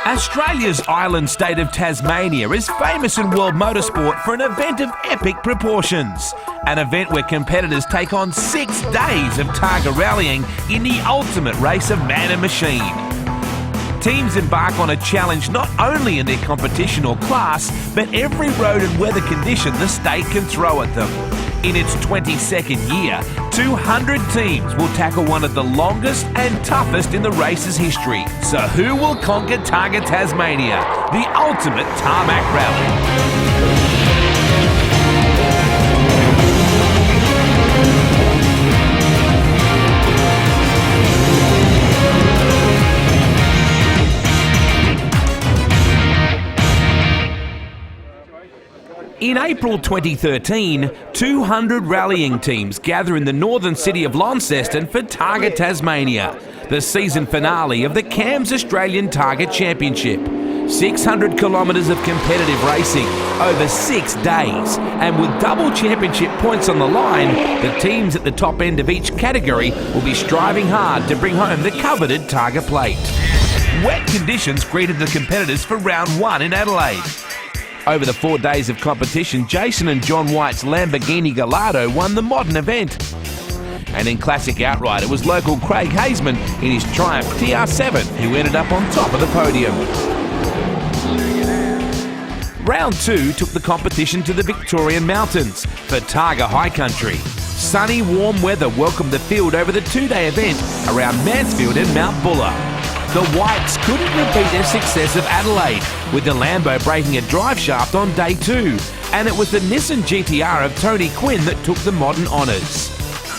Australia's island state of Tasmania is famous in world motorsport for an event of epic proportions. An event where competitors take on 6 days of Targa rallying in the ultimate race of man and machine. Teams embark on a challenge not only in their competition or class, but every road and weather condition the state can throw at them. In its 22nd year, 200 teams will tackle one of the longest and toughest in the race's history. So who will conquer TARGA Tasmania, the ultimate tarmac rally? In April 2013, 200 rallying teams gather in the northern city of Launceston for TARGA Tasmania, the season finale of the CAMS Australian Targa Championship. 600 kilometres of competitive racing over 6 days, and with double championship points on the line, the teams at the top end of each category will be striving hard to bring home the coveted Targa plate. Wet conditions greeted the competitors for round 1 in Adelaide. Over the 4 days of competition, Jason and John White's Lamborghini Gallardo won the modern event. And in classic outright, it was local Craig Haseman in his Triumph TR7 who ended up on top of the podium. Round 2 took the competition to the Victorian mountains for Targa High Country. Sunny, warm weather welcomed the field over the 2-day event around Mansfield and Mount Buller. The Whites couldn't repeat their success of Adelaide, with the Lambo breaking a drive shaft on day 2, and it was the Nissan GTR of Tony Quinn that took the modern honours.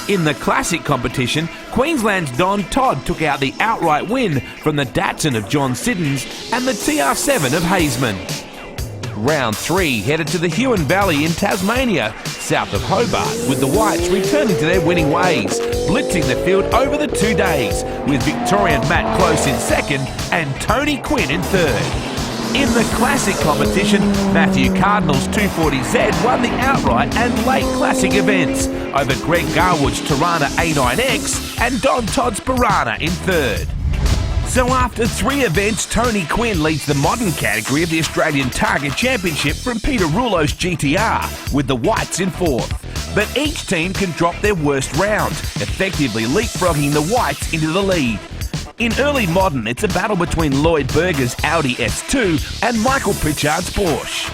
In the classic competition, Queensland's Don Todd took out the outright win from the Datsun of John Siddons and the TR7 of Haseman. Round 3 headed to the Huon Valley in Tasmania, south of Hobart, with the Whites returning to their winning ways, blitzing the field over the 2 days, with Victorian Matt Close in second and Tony Quinn in third. In the classic competition, Matthew Cardinal's 240Z won the outright and late classic events over Greg Garwood's Tirana A9X and Don Todd's Piranha in third. So after 3 events, Tony Quinn leads the modern category of the Australian Targa Championship from Peter Rouleau's GTR, with the Whites in 4th. But each team can drop their worst round, effectively leapfrogging the Whites into the lead. In early modern, it's a battle between Lloyd Berger's Audi S2 and Michael Pritchard's Porsche.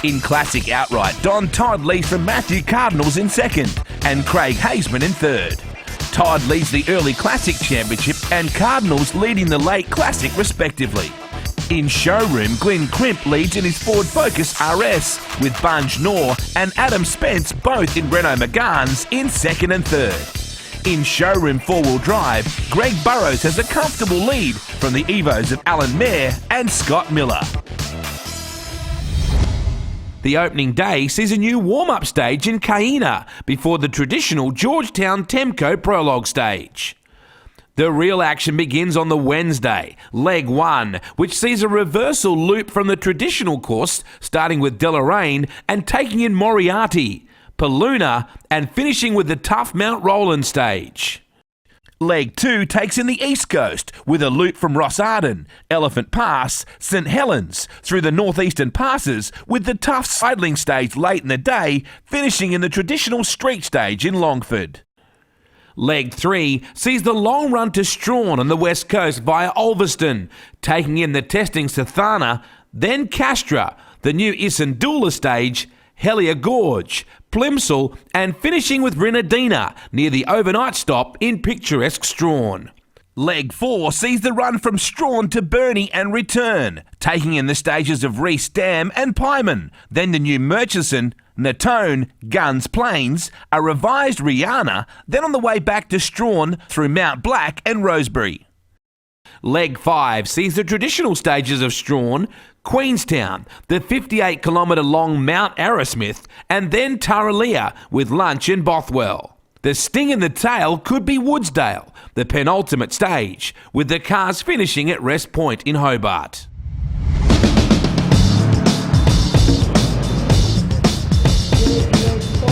In classic outright, Don Todd leads from Matthew Cardinals in second and Craig Haseman in third. Todd leads the early classic championship and Cardinals leading the late classic respectively. In Showroom, Glenn Crimp leads in his Ford Focus RS, with Bunge Knorr and Adam Spence both in Renault Meganes in second and third. In Showroom 4-wheel drive, Greg Burrows has a comfortable lead from the Evos of Alan Mayer and Scott Miller. The opening day sees a new warm-up stage in Caina before the traditional Georgetown Temco Prologue stage. The real action begins on the Wednesday, leg 1, which sees a reversal loop from the traditional course, starting with Deloraine and taking in Moriarty, Paluna, and finishing with the tough Mount Roland stage. Leg 2 takes in the East Coast with a loop from Rossarden, Elephant Pass, St Helens, through the northeastern passes with the tough sidling stage late in the day, finishing in the traditional street stage in Longford. Leg 3 sees the long run to Strawn on the west coast via Ulverston, taking in the testings to Thana, then Castra, the new Isandula stage, Hellier Gorge, Plimsoll, and finishing with Grenadina near the overnight stop in picturesque Strawn. Leg 4 sees the run from Strawn to Burnie and return, taking in the stages of Reese Dam and Pyman, then the new Murchison, Natone, Guns Plains, a revised Rihanna, then on the way back to Strawn through Mount Black and Rosebery. Leg 5 sees the traditional stages of Strawn, Queenstown, the 58-kilometre long Mount Arrowsmith, and then Tarraleah with lunch in Bothwell. The sting in the tail could be Woodsdale, the penultimate stage, with the cars finishing at Rest Point in Hobart.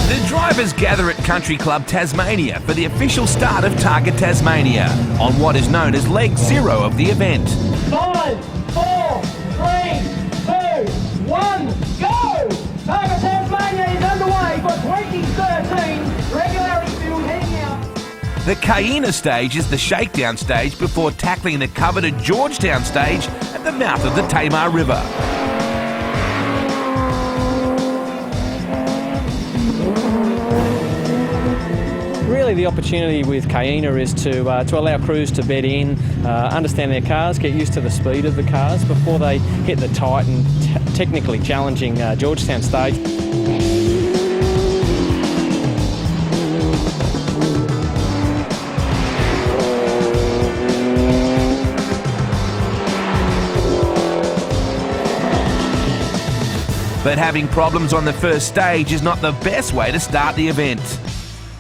The drivers gather at Country Club Tasmania for the official start of TARGA Tasmania on what is known as Leg 0 of the event. The Cayena stage is the shakedown stage before tackling the coveted Georgetown stage at the mouth of the Tamar River. Really, the opportunity with Cayena is to allow crews to bed in, understand their cars, get used to the speed of the cars before they hit the tight and technically challenging Georgetown stage. But having problems on the first stage is not the best way to start the event.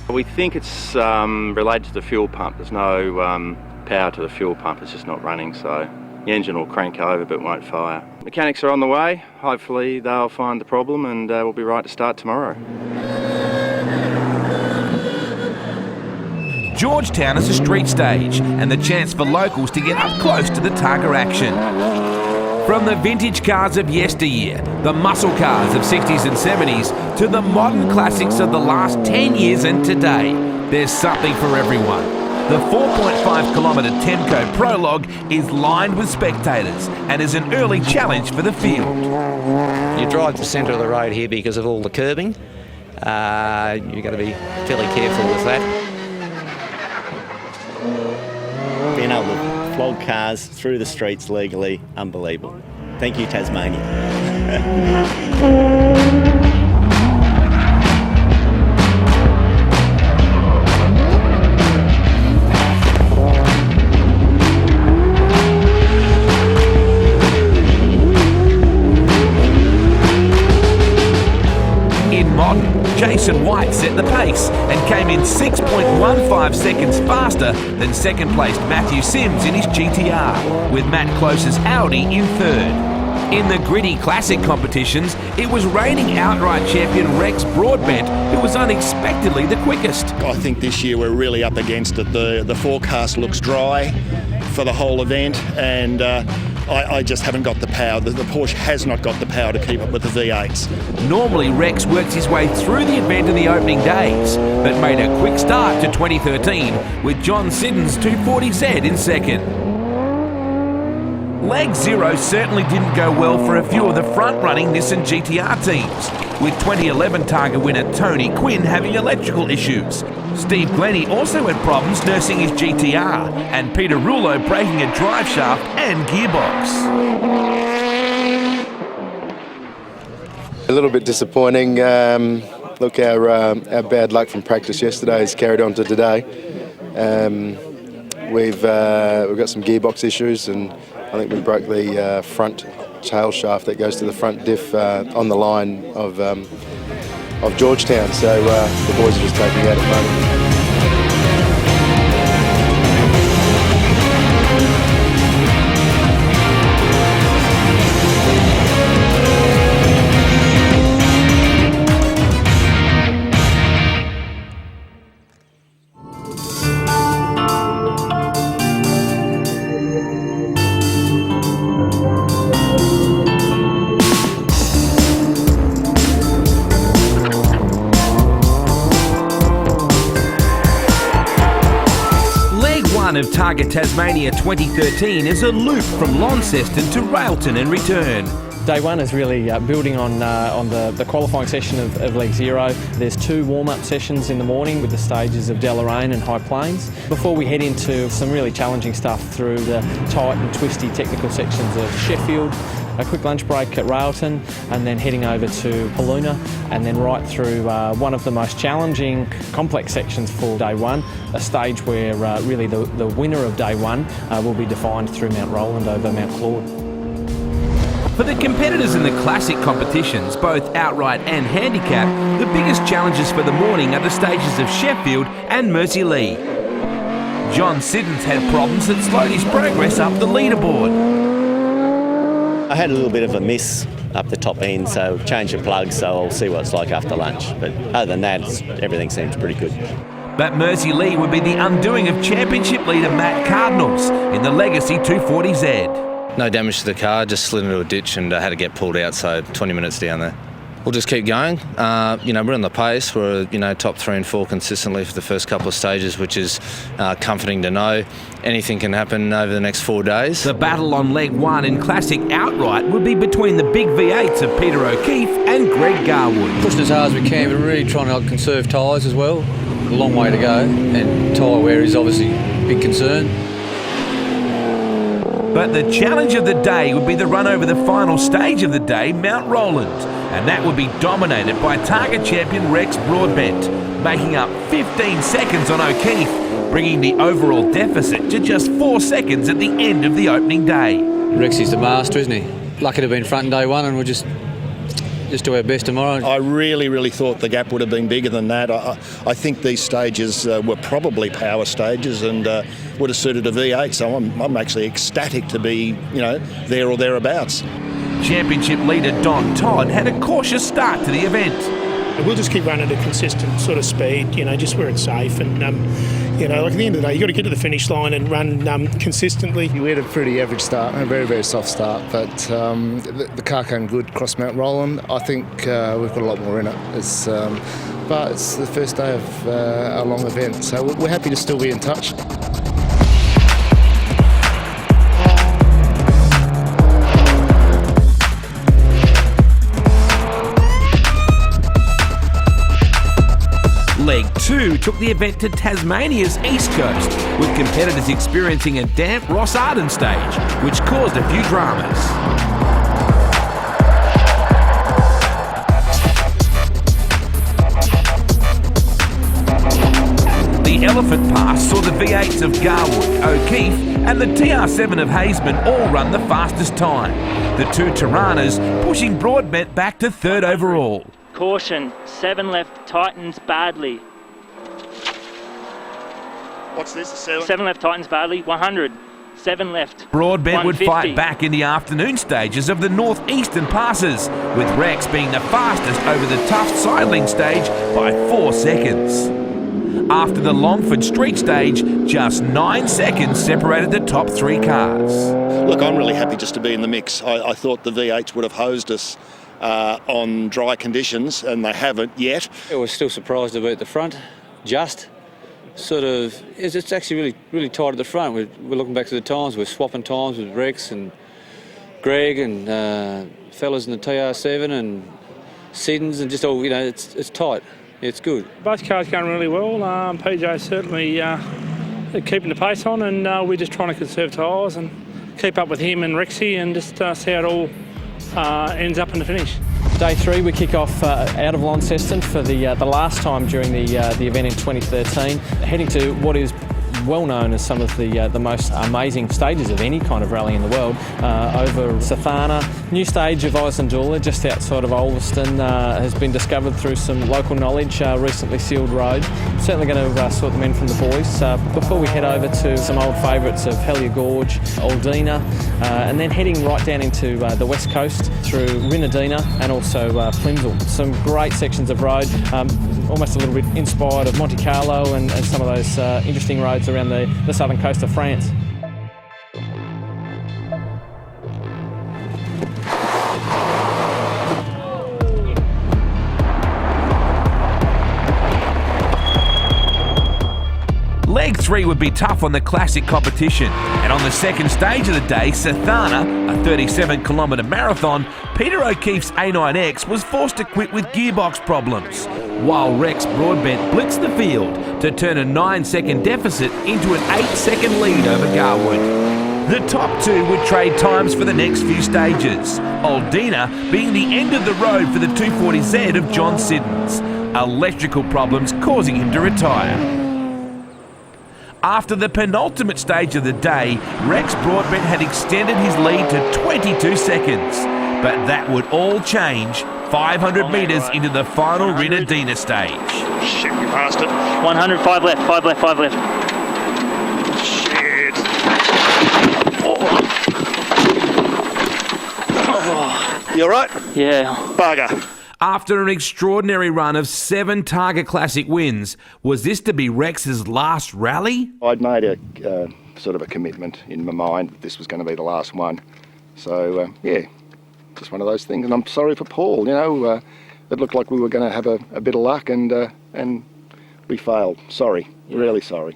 We think it's related to the fuel pump. There's no power to the fuel pump, it's just not running, so the engine will crank over but won't fire. Mechanics are on the way, hopefully they'll find the problem and we'll be right to start tomorrow. Georgetown is a street stage and the chance for locals to get up close to the TARGA action. From the vintage cars of yesteryear, the muscle cars of 60s and 70s, to the modern classics of the last 10 years and today, there's something for everyone. The 4.5 kilometre Temco Prologue is lined with spectators and is an early challenge for the field. You drive the centre of the road here because of all the curbing. You've got to be fairly careful with that. Being able to flog cars through the streets legally, unbelievable. Thank you, Tasmania. Jason White set the pace and came in 6.15 seconds faster than second-placed Matthew Sims in his GTR, with Matt Close's Audi in third. In the gritty classic competitions, it was reigning outright champion Rex Broadbent who was unexpectedly the quickest. I think this year we're really up against it. The forecast looks dry for the whole event, and I just haven't got the power. The Porsche has not got the power to keep up with the V8s. Normally Rex works his way through the event in the opening days, but made a quick start to 2013 with John Siddon's 240Z in second. Leg 0 certainly didn't go well for a few of the front-running Nissan GTR teams, with 2011 TARGA winner Tony Quinn having electrical issues. Steve Glenney also had problems nursing his GTR, and Peter Rouleau breaking a drive shaft and gearbox. A little bit disappointing. Look, our bad luck from practice yesterday has carried on to today. We've got some gearbox issues, and I think we broke the front tail shaft that goes to the front diff on the line of Georgetown. So the boys are just taking it out at the moment. Of TARGA Tasmania 2013 is a loop from Launceston to Railton and return. Day one is really building on the qualifying session of Leg 0. There's 2 warm-up sessions in the morning with the stages of Deloraine and High Plains, before we head into some really challenging stuff through the tight and twisty technical sections of Sheffield, a quick lunch break at Railton, and then heading over to Paluna, and then right through one of the most challenging, complex sections for Day 1, a stage where really the winner of Day 1 will be defined through Mount Roland over Mount Claude. For the competitors in the classic competitions, both outright and handicap, the biggest challenges for the morning are the stages of Sheffield and Mersey Lee. John Siddon's had problems that slowed his progress up the leaderboard. I had a little bit of a miss up the top end, so changed the plug, so I'll see what it's like after lunch. But other than that, everything seems pretty good. But Mersey Lee would be the undoing of championship leader Matt Cardinals in the Legacy 240Z. No damage to the car, just slid into a ditch and had to get pulled out, so 20 minutes down there. we'll just keep going. We're on the pace. We're, top 3 and 4 consistently for the first couple of stages, which is comforting to know. Anything can happen over the next 4 days. The battle on leg 1 in Classic outright would be between the big V8s of Peter O'Keefe and Greg Garwood. Pushing as hard as we can, but really trying to conserve tyres as well. A long way to go, and tyre wear is obviously a big concern. But the challenge of the day would be the run over the final stage of the day, Mount Roland, and that would be dominated by TARGA champion Rex Broadbent, making up 15 seconds on O'Keefe, bringing the overall deficit to just 4 seconds at the end of the opening day. Rexy's the master, isn't he? Lucky to have been front in day 1, and we'll just do our best tomorrow. I really thought the gap would have been bigger than that. I think these stages were probably power stages and would have suited a V8, so I'm actually ecstatic to be, there or thereabouts. Championship leader Don Todd had a cautious start to the event. We'll just keep running at a consistent sort of speed, just where it's safe. And, at the end of the day, you've got to get to the finish line and run consistently. We had a pretty average start, a very soft start, but the car came good across Mount Roland. I think we've got a lot more in it. But it's the first day of a long event, so we're happy to still be in touch. Leg 2 took the event to Tasmania's east coast, with competitors experiencing a damp Ross Arden stage, which caused a few dramas. The Elephant Pass saw the V8s of Garwood, O'Keefe and the TR7 of Hazeman all run the fastest time, the 2 Tiranas pushing Broadbent back to 3rd overall. Caution, 7 left, tightens badly. What's this? 7 left, tightens badly, 100. 7 left. Broadbent would 150. fight back in the afternoon stages of the northeastern passes, with Rex being the fastest over the tough sidling stage by 4 seconds. After the Longford Street stage, just 9 seconds separated the top 3 cars. Look, I'm really happy just to be in the mix. I thought the V8s would have hosed us on dry conditions, and they haven't yet. I was still surprised about the front, it's actually really tight at the front. We're looking back to the times, we're swapping times with Rex and Greg and fellas in the TR7 and Siddons, and just all, it's tight. It's good. Both cars going really well. PJ's certainly keeping the pace on, and we're just trying to conserve tyres and keep up with him and Rexy and just see how it all ends up in the finish. Day 3, we kick off out of Launceston for the last time during the event in 2013, heading to what is well known as some of the most amazing stages of any kind of rally in the world, over Sathana. New stage of Isandula, just outside of Ulverston, has been discovered through some local knowledge, recently sealed road. Certainly going to sort them in from the boys. Before we head over to some old favourites of Hellier Gorge, Aldina, and then heading right down into the west coast through Rinadina and also Plimsoll. Some great sections of road, almost a little bit inspired of Monte Carlo and some of those interesting roads around the southern coast of France. Leg 3 would be tough on the classic competition, and on the second stage of the day, Sathana, a 37-kilometre marathon, Peter O'Keefe's A9X was forced to quit with gearbox problems, while Rex Broadbent blitzed the field to turn a 9-second deficit into an 8-second lead over Garwood. The top 2 would trade times for the next few stages, Aldina being the end of the road for the 240Z of John Siddons, electrical problems causing him to retire. After the penultimate stage of the day, Rex Broadbent had extended his lead to 22 seconds. But that would all change 500 metres into the final Rinadina stage. Shit, you passed it. 100, 5 left, 5 left, 5 left. Shit. Oh. You all right? Yeah. Bugger. After an extraordinary run of 7 Targa Classic wins, was this to be Rex's last rally? I'd made a sort of a commitment in my mind that this was going to be the last one. So, yeah, just one of those things. And I'm sorry for Paul, it looked like we were going to have a bit of luck, and we failed. Sorry, really sorry.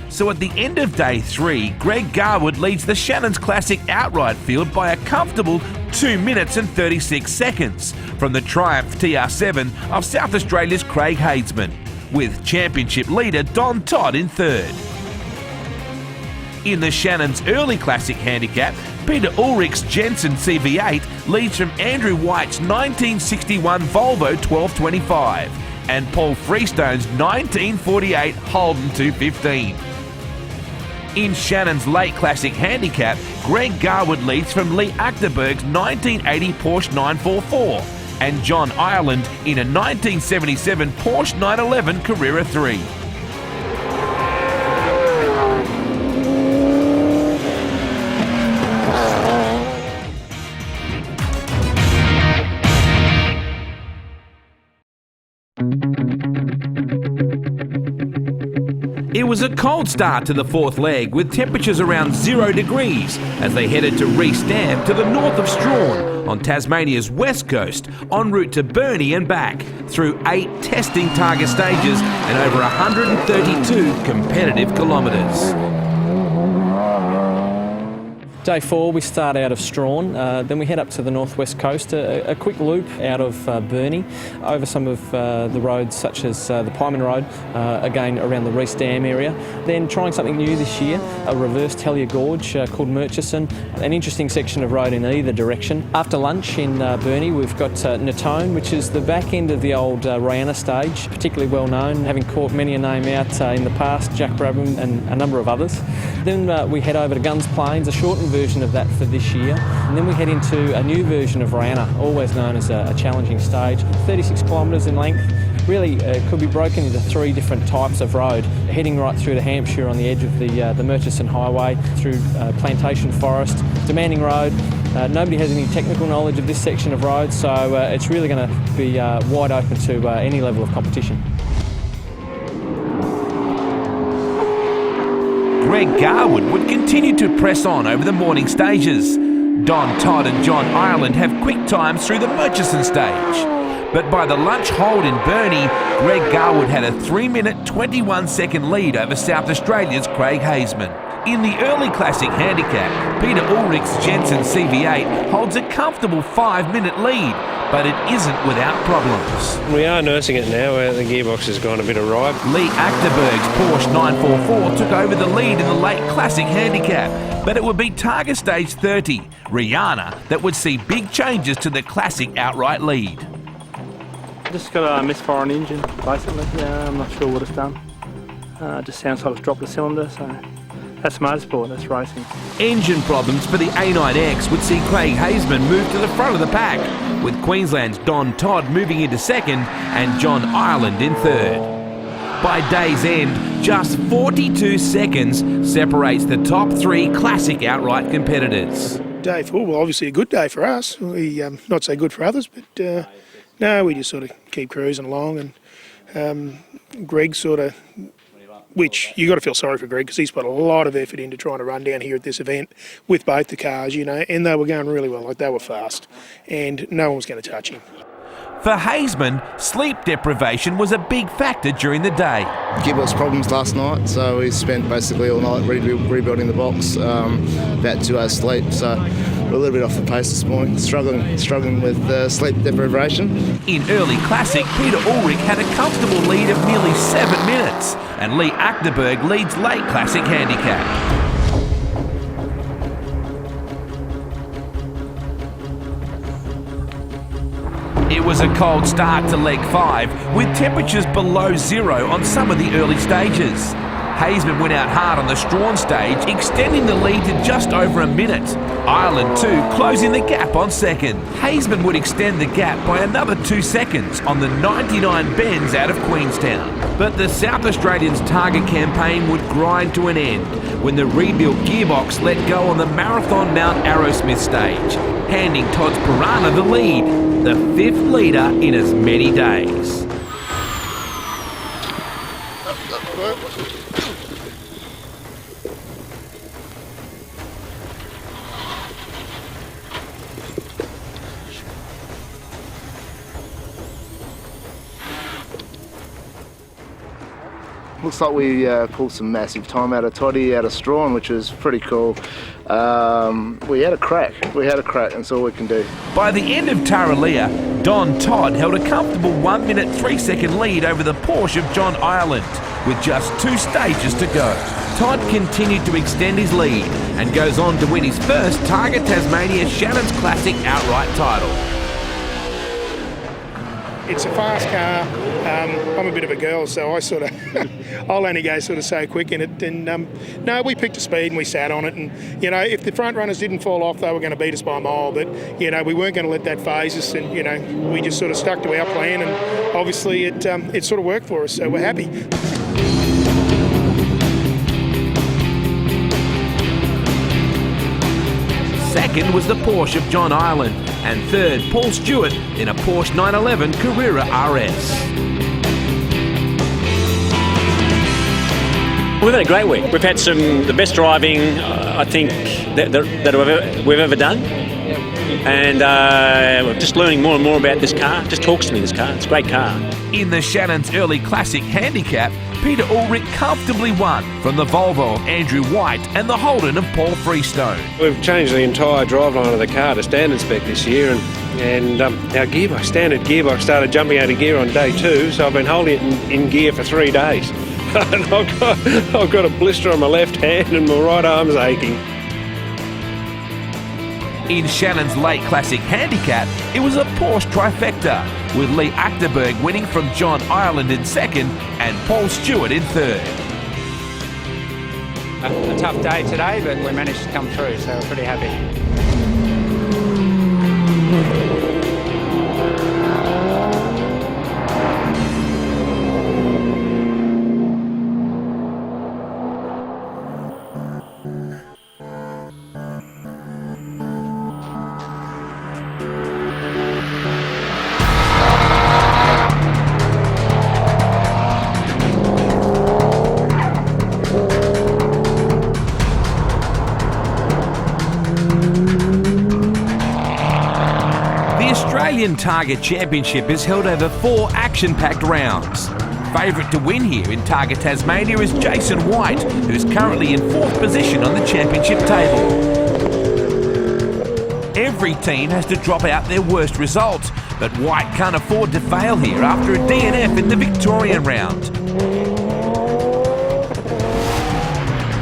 So at the end of day 3, Greg Garwood leads the Shannon's Classic outright field by a comfortable 2 minutes and 36 seconds from the Triumph TR7 of South Australia's Craig Hadesman, with championship leader Don Todd in third. In the Shannon's early Classic handicap, Peter Ulrich's Jensen CV8 leads from Andrew White's 1961 Volvo 1225 and Paul Freestone's 1948 Holden 215. In Shannon's late Classic handicap, Greg Garwood leads from Lee Achterberg's 1980 Porsche 944 and John Ireland in a 1977 Porsche 911 Carrera 3. It was a cold start to the fourth leg, with temperatures around 0 degrees as they headed to re-stamp to the north of Strawn on Tasmania's west coast, en route to Burnie and back, through 8 testing TARGA stages and over 132 competitive kilometres. Day 4, we start out of Strawn, then we head up to the northwest coast, a quick loop out of Burnie, over some of the roads such as the Pyman Road, again around the Reese Dam area. Then trying something new this year, a reverse Tellier Gorge called Murchison, an interesting section of road in either direction. After lunch in Burnie, we've got Natone, which is the back end of the old Rihanna stage, particularly well known, having caught many a name out in the past, Jack Brabham and a number of others. Then we head over to Guns Plains, a shortened version of that for this year, and then we head into a new version of Rihanna, always known as a challenging stage, 36 kilometres in length. Really could be broken into 3 different types of road, heading right through to Hampshire on the edge of the Murchison Highway, through Plantation Forest, demanding road. Nobody has any technical knowledge of this section of road, so it's really going to be wide open to any level of competition. Greg Garwood would continue to press on over the morning stages. Don Todd and John Ireland have quick times through the Murchison stage. But by the lunch hold in Burnie, Greg Garwood had a 3-minute 21-second lead over South Australia's Craig Hadesman. In the early Classic handicap, Peter Ulrich's Jensen CV8 holds a comfortable 5-minute lead, but it isn't without problems. We are nursing it now. The gearbox has gone a bit awry. Lee Achterberg's Porsche 944 took over the lead in the late Classic handicap, but it would be TARGA Stage 30, Rihanna, that would see big changes to the Classic outright lead. Just got a misfire on the engine, basically. I'm not sure what it's done. Just sounds like it's dropped a cylinder, so that's motorsport, that's racing. Engine problems for the A9X would see Craig Hadesman move to the front of the pack, with Queensland's Don Todd moving into second and John Ireland in third. By day's end, just 42 seconds separates the top 3 Classic outright competitors. Day 4, well, obviously a good day for us. We not so good for others, but no, we just sort of keep cruising along, and Greg sort of, which you got to feel sorry for Greg because he's put a lot of effort into trying to run down here at this event with both the cars, you know, and they were going really well, like they were fast, and no one was going to touch him. For Hadesman, sleep deprivation was a big factor during the day. Gearbox problems last night, so we spent basically all night rebuilding the box, about 2 hours sleep, so we're a little bit off the pace this morning, struggling with sleep deprivation. In early Classic, Peter Ulrich had a comfortable lead of nearly 7 minutes, and Lee Achterberg leads late Classic handicap. It was a cold start to leg 5, with temperatures below 0 on some of the early stages. Hadesman went out hard on the Strawn stage, extending the lead to just over a minute. Ireland too, closing the gap on second. Hadesman would extend the gap by another 2 seconds on the 99 bends out of Queenstown. But the South Australians' TARGA campaign would grind to an end when the rebuilt gearbox let go on the Marathon Mount Arrowsmith stage, handing Todd's Piranha the lead, the 5th leader in as many days. Looks like we pulled some massive time out of Toddy, out of Strawn, which was pretty cool. We had a crack, and that's all we can do. By the end of Taralea, Don Todd held a comfortable 1 minute 3 second lead over the Porsche of John Ireland, with just 2 stages to go. Todd continued to extend his lead and goes on to win his first TARGA Tasmania Shannon's Classic outright title. It's a fast car. I'm a bit of a girl, so I sort of, I'll only go sort of so quick in it. And no, we picked a speed and we sat on it. And you know, if the front runners didn't fall off, they were going to beat us by a mile. But you know, we weren't going to let that phase us. And you know, we just sort of stuck to our plan. And obviously, it sort of worked for us. So we're happy. Second was the Porsche of John Ireland, and third, Paul Stewart in a Porsche 911 Carrera RS. We've had a great week. We've had the best driving, I think, that we've ever done. And we're just learning more and more about this car. Just talks to me, this car. It's a great car. In the Shannon's Early Classic Handicap, Peter Ulrich comfortably won from the Volvo of Andrew White and the Holden of Paul Freestone. We've changed the entire driveline of the car to standard spec this year, and our gearbox, standard gearbox, started jumping out of gear on day 2, so I've been holding it in gear for 3 days. And I've got a blister on my left hand and my right arm's aching. In Shannon's Late Classic Handicap, it was a Porsche trifecta, with Lee Achterberg winning from John Ireland in second and Paul Stewart in third. A tough day today, but we managed to come through, so we're pretty happy. The Australian TARGA Championship is held over 4 action-packed rounds. Favourite to win here in TARGA Tasmania is Jason White, who's currently in 4th position on the championship table. Every team has to drop out their worst results, but White can't afford to fail here after a DNF in the Victorian round.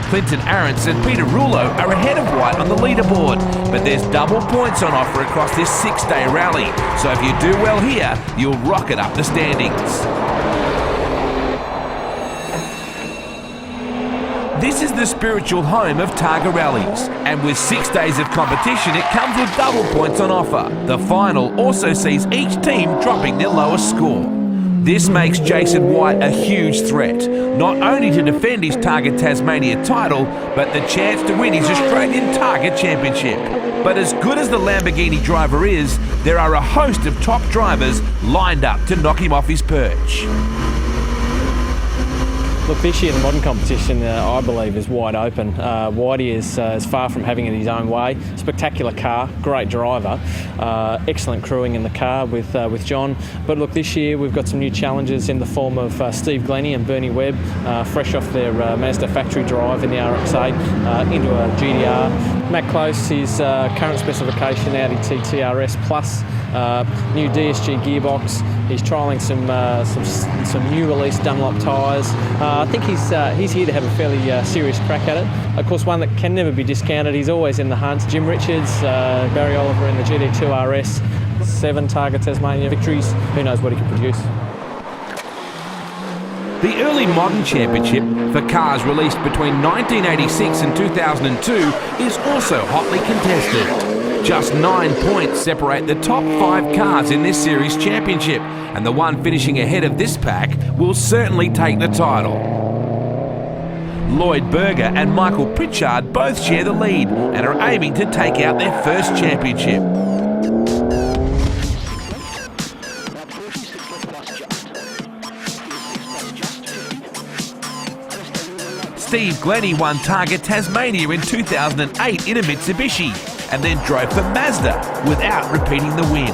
Clinton Arentz and Peter Rouleau are ahead of White on the leaderboard, but there's double points on offer across this 6-day rally, so if you do well here, you'll rocket up the standings. This is the spiritual home of TARGA rallies, and with 6 days of competition, it comes with double points on offer. The final also sees each team dropping their lowest score. This makes Jason White a huge threat, not only to defend his TARGA Tasmania title, but the chance to win his Australian TARGA Championship. But as good as the Lamborghini driver is, there are a host of top drivers lined up to knock him off his perch. Look, this year the modern competition, I believe, is wide open. Whitey is far from having it his own way. Spectacular car, great driver, excellent crewing in the car with John. But look, this year we've got some new challenges in the form of Steve Glenney and Glenney Webb, fresh off their Mazda factory drive in the RX-8 into a GDR. Matt Close, his current specification Audi TTRS Plus, new DSG gearbox. He's trialling some new release Dunlop tyres. I think he's here to have a fairly serious crack at it. Of course, one that can never be discounted. He's always in the hunt. Jim Richards, Barry Oliver in the GD2 RS, 7 TARGA Tasmania victories. Who knows what he can produce. The early modern championship for cars released between 1986 and 2002 is also hotly contested. Just 9 points separate the top 5 cars in this series championship, and the one finishing ahead of this pack will certainly take the title. Lloyd Berger and Michael Pritchard both share the lead and are aiming to take out their first championship. Steve Glenney won TARGA Tasmania in 2008 in a Mitsubishi. and then drove for Mazda without repeating the win.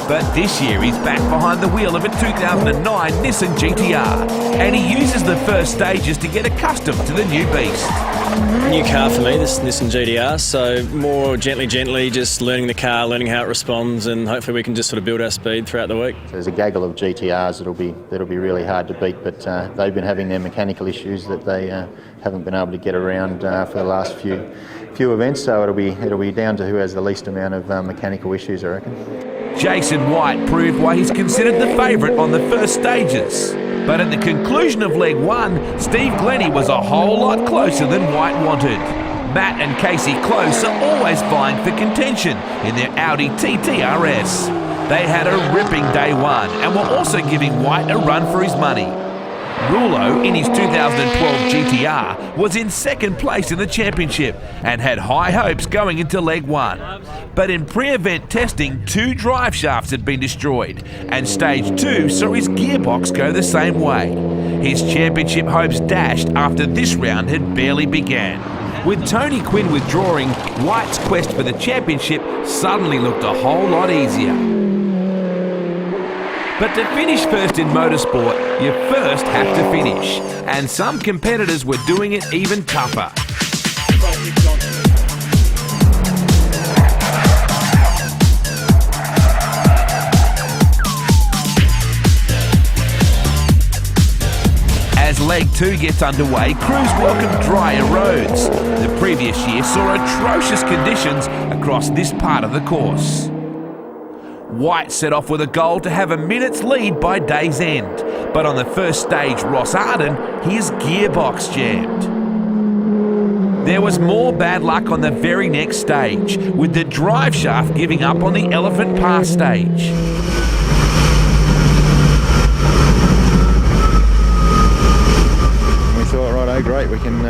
But this year he's back behind the wheel of a 2009 Nissan GTR, and he uses the first stages to get accustomed to the new beast. New car for me, this Nissan GTR, so more gently, just learning the car, learning how it responds, and hopefully we can just sort of build our speed throughout the week. There's a gaggle of GTRs that'll be really hard to beat, but they've been having their mechanical issues that they haven't been able to get around for the last few events, so it'll be down to who has the least amount of mechanical issues, I reckon. Jason White proved why he's considered the favourite on the first stages. But at the conclusion of leg one, Steve Glenney was a whole lot closer than White wanted. Matt and Casey Close are always vying for contention in their Audi TTRS. They had a ripping day one and were also giving White a run for his money. Rulo, in his 2012 GTR, was in second place in the championship and had high hopes going into leg one. But in pre-event testing, 2 drive shafts had been destroyed, and stage 2 saw his gearbox go the same way. His championship hopes dashed after this round had barely began. With Tony Quinn withdrawing, White's quest for the championship suddenly looked a whole lot easier. But to finish first in motorsport, you first have to finish. And some competitors were doing it even tougher. As leg 2 gets underway, crews welcome drier roads. The previous year saw atrocious conditions across this part of the course. White set off with a goal to have a minute's lead by day's end, but on the first stage, Ross Arden, his gearbox jammed. There was more bad luck on the very next stage, with the drive shaft giving up on the Elephant Pass stage. We thought, right, great, we can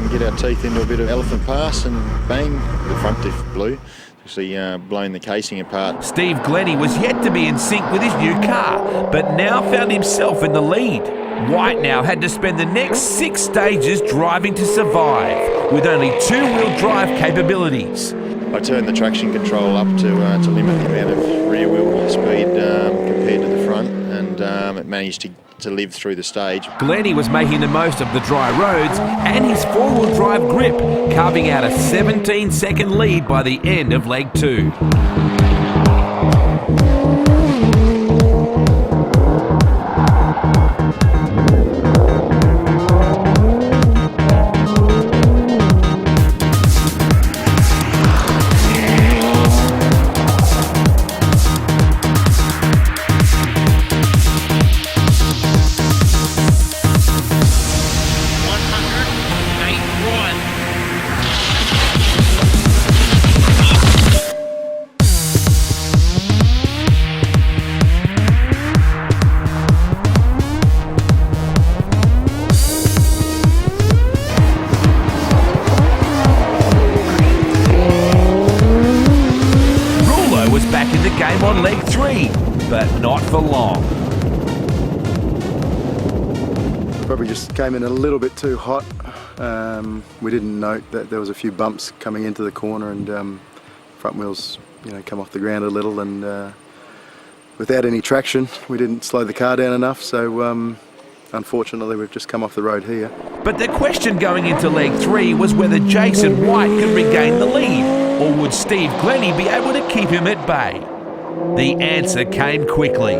get our teeth into a bit of Elephant Pass, and bang, the front diff blew. Actually blown the casing apart. Steve Glenney was yet to be in sync with his new car, but now found himself in the lead. White now had to spend the next 6 stages driving to survive, with only 2-wheel drive capabilities. I turned the traction control up to limit the amount of rear wheel speed compared to the front, and it managed to live through the stage. Glenney was making the most of the dry roads and his 4-wheel drive grip, carving out a 17-second lead by the end of leg 2. Game on leg 3, but not for long. Probably just came in a little bit too hot. We didn't note that there was a few bumps coming into the corner, and front wheels, come off the ground a little, and without any traction, we didn't slow the car down enough. So unfortunately, we've just come off the road here. But the question going into leg 3 was whether Jason White could regain the lead, or would Steve Glenney be able to keep him at bay? The answer came quickly.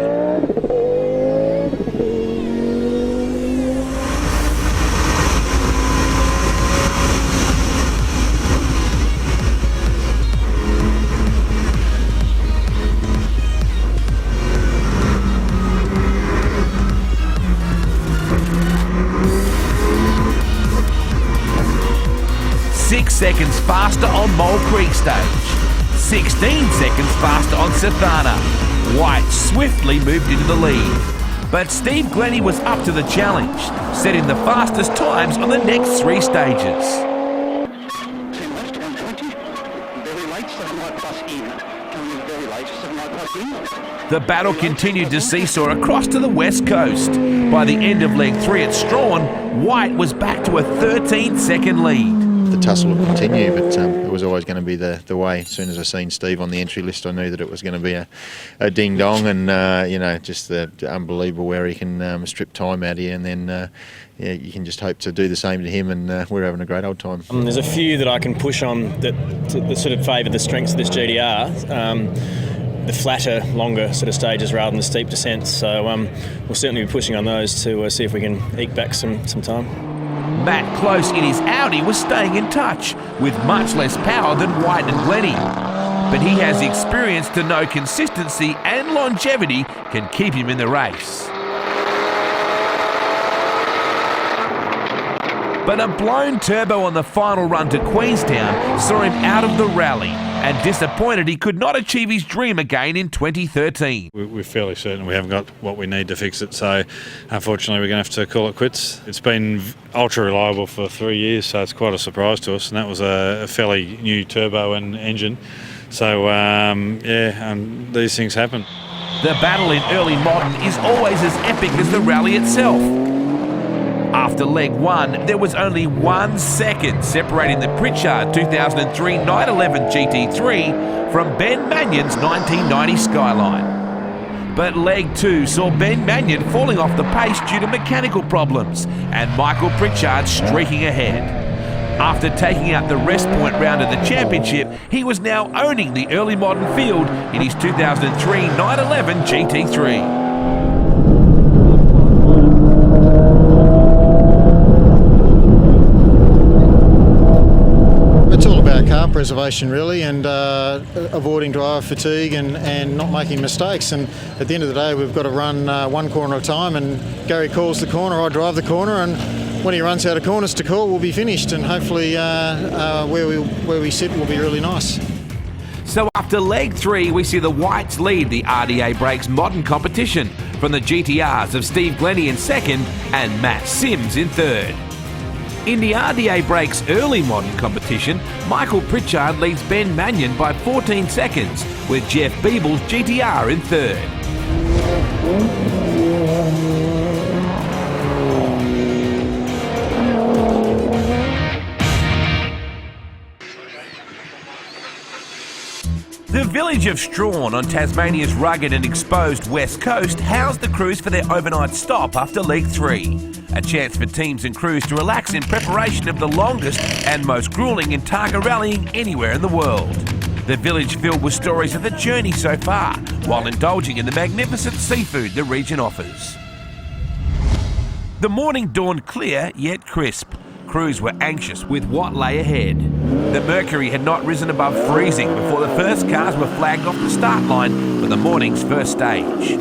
6 seconds faster on Mole Creek stage. 16 seconds faster on Sathana. White swiftly moved into the lead. But Steve Glenney was up to the challenge, setting the fastest times on the next 3 stages. The battle continued to seesaw across to the west coast. By the end of leg 3 at Strawn, White was back to a 13-second lead. the tussle will continue, but it was always going to be the way. As soon as I seen Steve on the entry list, I knew that it was going to be a ding-dong, and just the unbelievable where he can strip time out here, and then you can just hope to do the same to him, and we're having a great old time. There's a few that I can push on that sort of favour the strengths of this GTR. The flatter, longer sort of stages rather than the steep descents. So we'll certainly be pushing on those to see if we can eke back some time. Matt Close in his Audi was staying in touch with much less power than White and Glenney. But he has the experience to know consistency and longevity can keep him in the race. But a blown turbo on the final run to Queenstown saw him out of the rally, and disappointed he could not achieve his dream again in 2013. We're fairly certain we haven't got what we need to fix it, so unfortunately we're going to have to call it quits. It's been ultra reliable for 3 years, so it's quite a surprise to us, and that was a fairly new turbo and engine. So these things happen. The battle in early modern is always as epic as the rally itself. After leg one, there was only 1 second separating the Pritchard 2003 911 GT3 from Ben Mannion's 1990 Skyline. But leg two saw Ben Mannion falling off the pace due to mechanical problems and Michael Pritchard streaking ahead. After taking out the rest point round of the championship, he was now owning the early modern field in his 2003 911 GT3. It's all about car preservation really, and avoiding driver fatigue and not making mistakes. And at the end of the day, we've got to run one corner at a time, and Gary calls the corner, I drive the corner, and when he runs out of corners to call, we'll be finished, and hopefully where we sit will be really nice. So after leg three, we see the Whites lead the RDA Brakes modern competition from the GTRs of Steve Glenney in second and Matt Sims in third. In the RDA Brakes early modern competition, Michael Pritchard leads Ben Mannion by 14 seconds, with Jeff Beeble's GTR in third. The village of Strawn on Tasmania's rugged and exposed west coast housed the crews for their overnight stop after leg three. A chance for teams and crews to relax in preparation of the longest and most gruelling and TARGA rallying anywhere in the world. The village filled with stories of the journey so far, while indulging in the magnificent seafood the region offers. The morning dawned clear yet crisp. Crews were anxious with what lay ahead. The mercury had not risen above freezing before the first cars were flagged off the start line for the morning's first stage.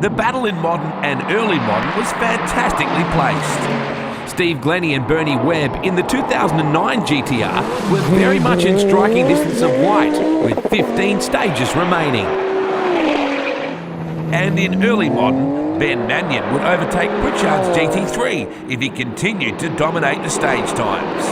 The battle in modern and early modern was fantastically placed. Steve Glenney and Glenney Webb in the 2009 GTR were very much in striking distance of White, with 15 stages remaining. And in early modern, Ben Mannion would overtake Pritchard's GT3 if he continued to dominate the stage times.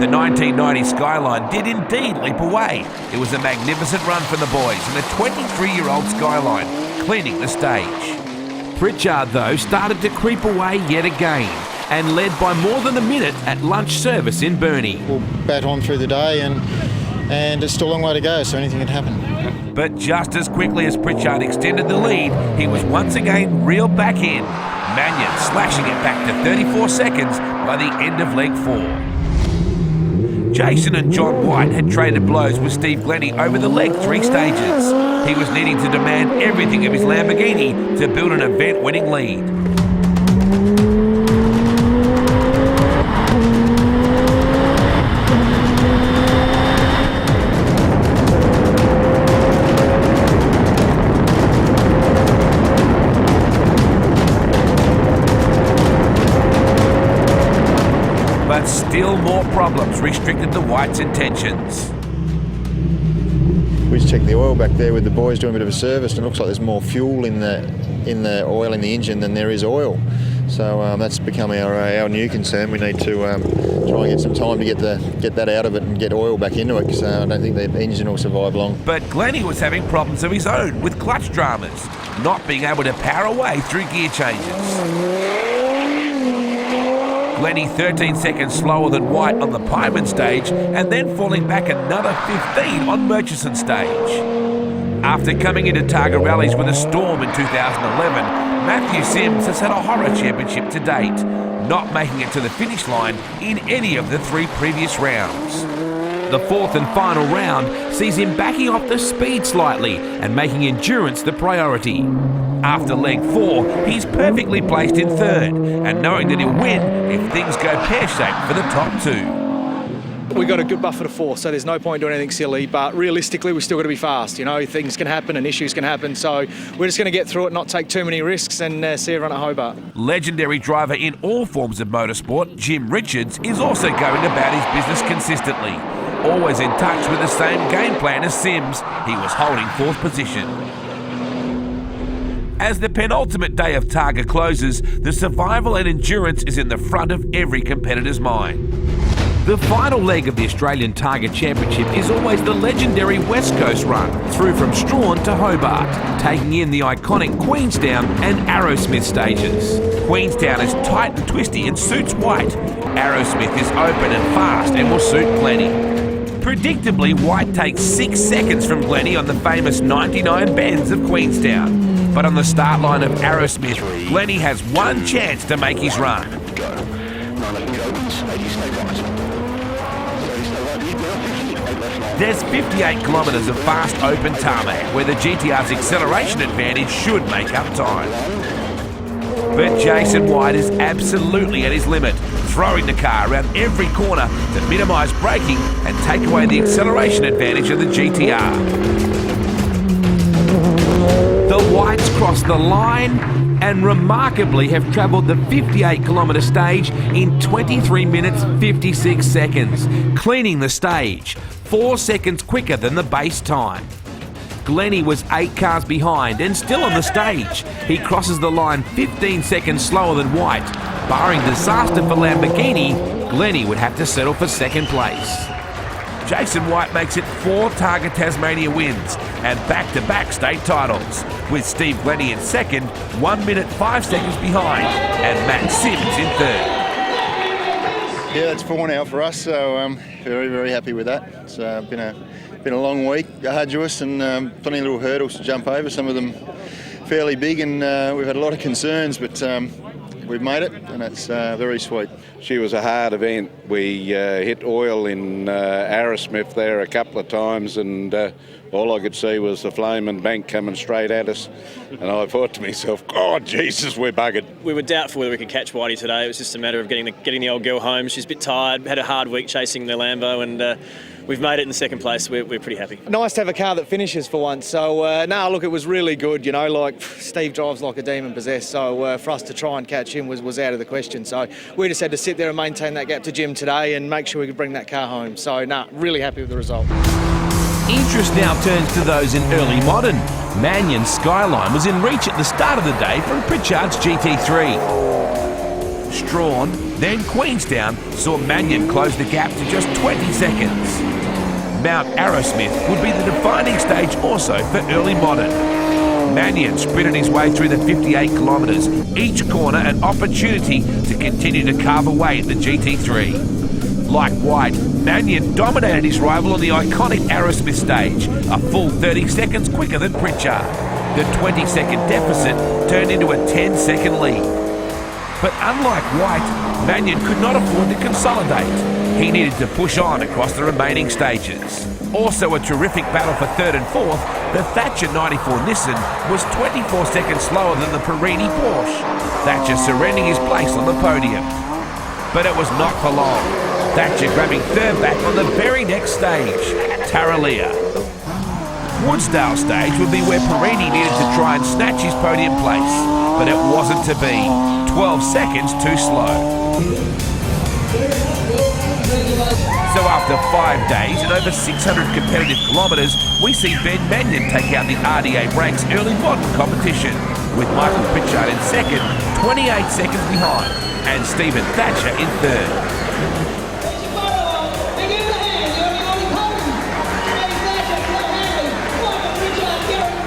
The 1990 Skyline did indeed leap away. It was a magnificent run for the boys and a 23-year-old Skyline cleaning the stage. Pritchard, though, started to creep away yet again and led by more than a minute at lunch service in Burnie. We'll bat on through the day and it's still a long way to go, so anything can happen. But just as quickly as Pritchard extended the lead, he was once again reeled back in, Mannion slashing it back to 34 seconds by the end of leg four. Jason and John White had traded blows with Steve Glenney over the leg three stages. He was needing to demand everything of his Lamborghini to build an event-winning lead. But still more problems restricted the Whites' intentions. We just checked the oil back there with the boys doing a bit of a service, and it looks like there's more fuel in the oil in the engine than there is oil. So that's become our new concern. We need to try and get some time to get that out of it and get oil back into it, because I don't think the engine will survive long. But Glenney was having problems of his own with clutch dramas, not being able to power away through gear changes. Glenney 13 seconds slower than White on the Pyman stage, and then falling back another 15 on Murchison stage. After coming into Targa Rallies with a storm in 2011, Matthew Sims has had a horror championship to date, not making it to the finish line in any of the 3 previous rounds. The 4th and final round sees him backing off the speed slightly and making endurance the priority. After leg 4, he's perfectly placed in 3rd, and knowing that he'll win if things go pear-shaped for the top 2. We've got a good buffer to 4, so there's no point doing anything silly, but realistically we've still got to be fast. You know, things can happen and issues can happen, so we're just going to get through it, not take too many risks, and see everyone at Hobart. Legendary driver in all forms of motorsport, Jim Richards, is also going about his business consistently. Always in touch with the same game plan as Sims, he was holding 4th position. As the penultimate day of Targa closes, the survival and endurance is in the front of every competitor's mind. The final leg of the Australian Targa Championship is always the legendary West Coast run, through from Strawn to Hobart, taking in the iconic Queenstown and Arrowsmith stages. Queenstown is tight and twisty and suits White. Arrowsmith is open and fast and will suit Glenney. Predictably, White takes 6 seconds from Glenney on the famous 99 bends of Queenstown. But on the start line of Arrowsmith, Glenney has one chance to make his run. There's 58 kilometres of fast open tarmac where the GTR's acceleration advantage should make up time. But Jason White is absolutely at his limit, throwing the car around every corner to minimise braking and take away the acceleration advantage of the GTR. The Whites cross the line and remarkably have travelled the 58-kilometre stage in 23 minutes 56 seconds, cleaning the stage, 4 seconds quicker than the base time. Glenney was 8 cars behind and still on the stage. He crosses the line 15 seconds slower than White. Barring disaster for Lamborghini, Glenney would have to settle for 2nd place. Jason White makes it 4 Targa Tasmania wins and back-to-back state titles, with Steve Glenney in 2nd, 1 minute 5 seconds behind, and Matt Sims in 3rd. Yeah, that's 4 now for us, so I'm very, very happy with that. It's been a long week, arduous, and plenty of little hurdles to jump over, some of them fairly big, and we've had a lot of concerns, but we've made it, and it's very sweet. She was a hard event. We hit oil in Arrowsmith there a couple of times, and all I could see was the flaming bank coming straight at us. And I thought to myself, oh, Jesus, we're buggered. We were doubtful whether we could catch Whitey today. It was just a matter of getting the old girl home. She's a bit tired, had a hard week chasing the Lambo, and we've made it in the 2nd place. We're pretty happy. Nice to have a car that finishes for once. So, look, it was really good. You know, like Steve drives like a demon possessed. So for us to try and catch him was out of the question. So we just had to sit there and maintain that gap to Jim today and make sure we could bring that car home. So, really happy with the result. Interest now turns to those in early modern. Mannion's Skyline was in reach at the start of the day from Pritchard's GT3. Strawn, then Queenstown, saw Mannion close the gap to just 20 seconds. Mount Arrowsmith would be the defining stage also for early modern. Mannion sprinted his way through the 58 kilometres, each corner an opportunity to continue to carve away at the GT3. Like White, Mannion dominated his rival on the iconic Arrowsmith stage, a full 30 seconds quicker than Pritchard. The 20-second deficit turned into a 10-second lead. But unlike White, Mannion could not afford to consolidate. He needed to push on across the remaining stages. Also a terrific battle for 3rd and 4th, the Thatcher 94 Nissan was 24 seconds slower than the Perini Porsche, Thatcher surrendering his place on the podium. But it was not for long. Thatcher grabbing 3rd back on the very next stage, Tarraleah. Woodsdale stage would be where Perini needed to try and snatch his podium place, but it wasn't to be. 12 seconds too slow. So after 5 days and over 600 competitive kilometres, we see Ben Mannion take out the RDA Brakes early modern competition, with Michael Pritchard in 2nd, 28 seconds behind, and Stephen Thatcher in 3rd.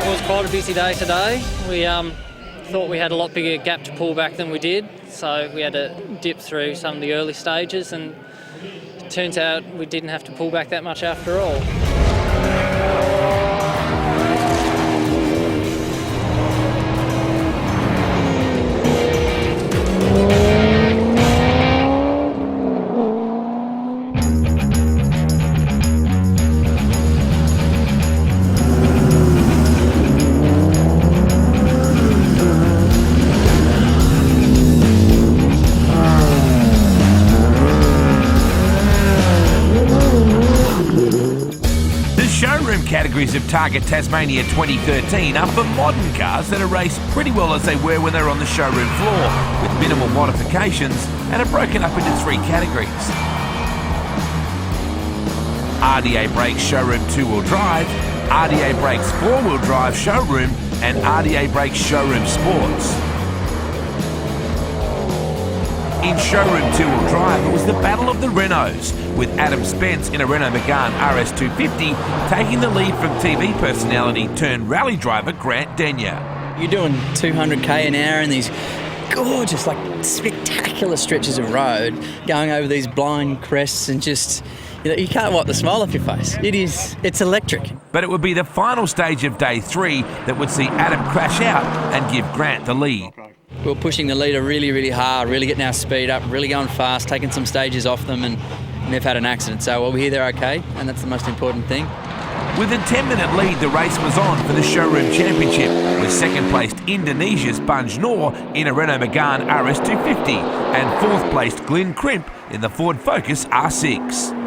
It was quite a busy day today. We Thought we had a lot bigger gap to pull back than we did, so we had to dip through some of the early stages, and it turns out we didn't have to pull back that much after all. Categories of TARGA Tasmania 2013 are for modern cars that are raced pretty well as they were when they were on the showroom floor, with minimal modifications, and are broken up into 3 categories. RDA Brakes Showroom 2-wheel drive, RDA Brakes 4-wheel drive Showroom, and RDA Brakes Showroom Sports. In Showroom 2-wheel drive, it was the battle of the Renaults, with Adam Spence in a Renault Megane RS250 taking the lead from TV personality turned rally driver Grant Denyer. You're doing 200k an hour in these gorgeous, spectacular stretches of road, going over these blind crests, and just, you can't wipe the smile off your face. It's electric. But it would be the final stage of day 3 that would see Adam crash out and give Grant the lead. We were pushing the leader really, really hard, really getting our speed up, really going fast, taking some stages off them, and they've had an accident. So while we're here, they're okay, and that's the most important thing. With a 10-minute lead, the race was on for the Showroom Championship, with second-placed Indonesia's Bunge Noor in a Renault Megane RS250 and fourth-placed Glenn Crimp in the Ford Focus R6.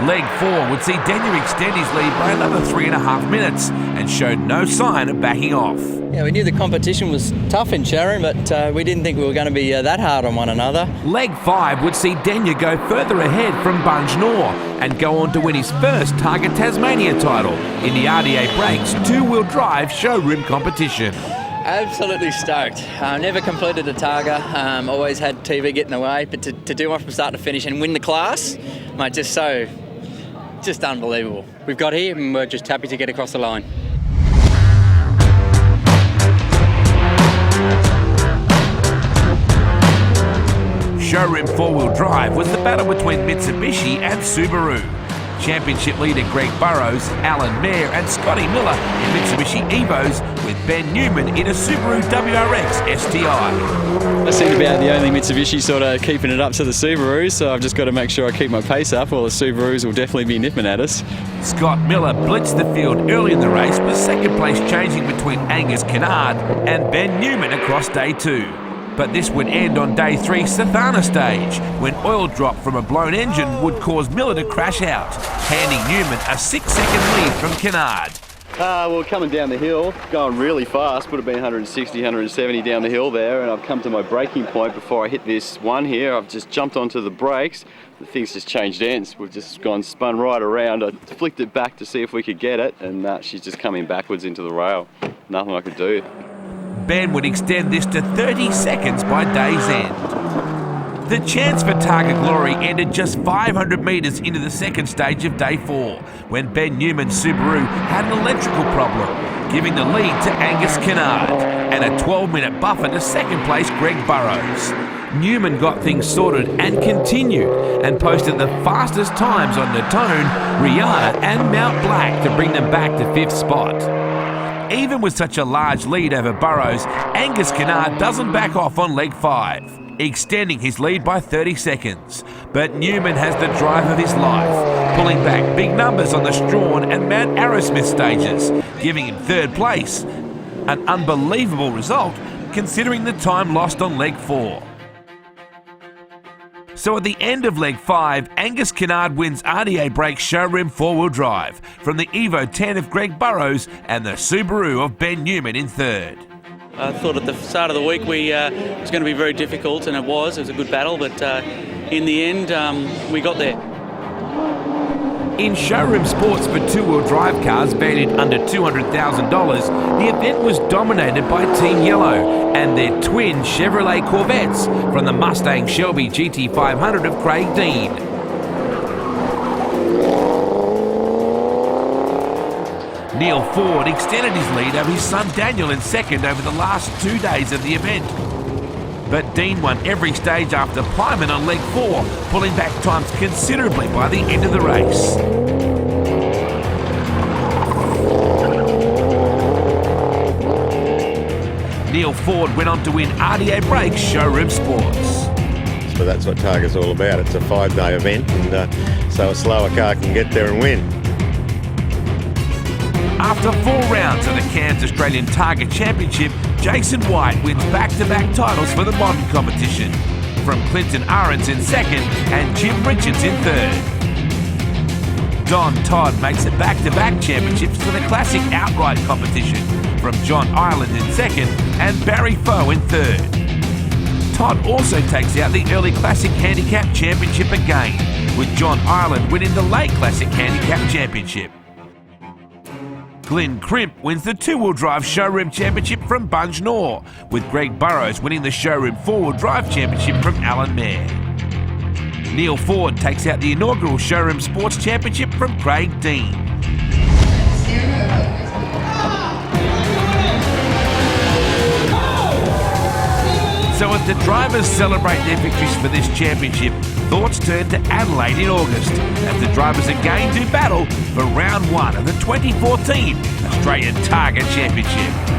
Leg 4 would see Denyer extend his lead by another 3.5 minutes and showed no sign of backing off. Yeah, we knew the competition was tough in Showroom, but we didn't think we were going to be that hard on one another. Leg 5 would see Denyer go further ahead from Bunge Noor and go on to win his first TARGA Tasmania title in the RDA Brakes 2-wheel drive Showroom competition. Absolutely stoked. Never completed a TARGA, always had TV get in the way, but to do one from start to finish and win the class, mate, just unbelievable. We've got here and we're just happy to get across the line. Showroom 4-wheel drive was the battle between Mitsubishi and Subaru. Championship leader Greg Burrows, Alan Mayer and Scotty Miller in Mitsubishi Evos, with Ben Newman in a Subaru WRX STI. I seem to be the only Mitsubishi sort of keeping it up to the Subarus, so I've just got to make sure I keep my pace up, or the Subarus will definitely be nipping at us. Scott Miller blitzed the field early in the race, with second place changing between Angus Kennard and Ben Newman across day 2. But this would end on day 3 Sathana stage, when oil drop from a blown engine would cause Miller to crash out, handing Newman a 6-second lead from Kennard. Well, coming down the hill, going really fast, would have been 160, 170 down the hill there, and I've come to my braking point before I hit this one here. I've just jumped onto the brakes. The thing's just changed ends. We've just spun right around. I flicked it back to see if we could get it, and she's just coming backwards into the rail. Nothing I could do. Ben would extend this to 30 seconds by day's end. The chance for TARGA glory ended just 500 metres into the second stage of day 4, when Ben Newman's Subaru had an electrical problem, giving the lead to Angus Kennard, and a 12-minute buffer to second place Greg Burrows. Newman got things sorted and continued, and posted the fastest times on Natone, Rihanna and Mount Black to bring them back to 5th spot. Even with such a large lead over Burrows, Angus Kennard doesn't back off on leg 5, extending his lead by 30 seconds. But Newman has the drive of his life, pulling back big numbers on the Strawn and Mount Arrowsmith stages, giving him 3rd place. An unbelievable result, considering the time lost on leg 4. So at the end of leg 5, Angus Kennard wins RDA Brakes Showroom 4-wheel drive from the Evo 10 of Greg Burrows and the Subaru of Ben Newman in 3rd. I thought at the start of the week it was going to be very difficult, and it was a good battle, but in the end we got there. In Showroom Sports for 2-wheel drive cars valued under $200,000, the event was dominated by Team Yellow and their twin Chevrolet Corvettes from the Mustang Shelby GT500 of Craig Dean. Neil Ford extended his lead over his son Daniel in second over the last 2 days of the event. But Dean won every stage after Plyman on leg 4, pulling back times considerably by the end of the race. Neil Ford went on to win RDA Brakes Showroom Sports. So that's what Targa's all about. It's a 5-day event, and so a slower car can get there and win. After 4 rounds of the Cairns Australian Targa Championship, Jason White wins back-to-back titles for the modern competition, from Clinton Ahrens in second and Jim Richards in third. Don Todd makes it back-to-back championships for the classic outright competition, from John Ireland in second and Barry Foe in third. Todd also takes out the early Classic Handicap Championship again, with John Ireland winning the late Classic Handicap Championship. Glenn Crimp wins the 2-wheel drive Showroom Championship from Bunge Nor, with Greg Burrows winning the Showroom 4-wheel drive Championship from Alan Mayer. Neil Ford takes out the inaugural Showroom Sports Championship from Craig Dean. So as the drivers celebrate their victories for this championship, thoughts turn to Adelaide in August, as the drivers again do battle for round 1 of the 2014 Australian Targa Championship.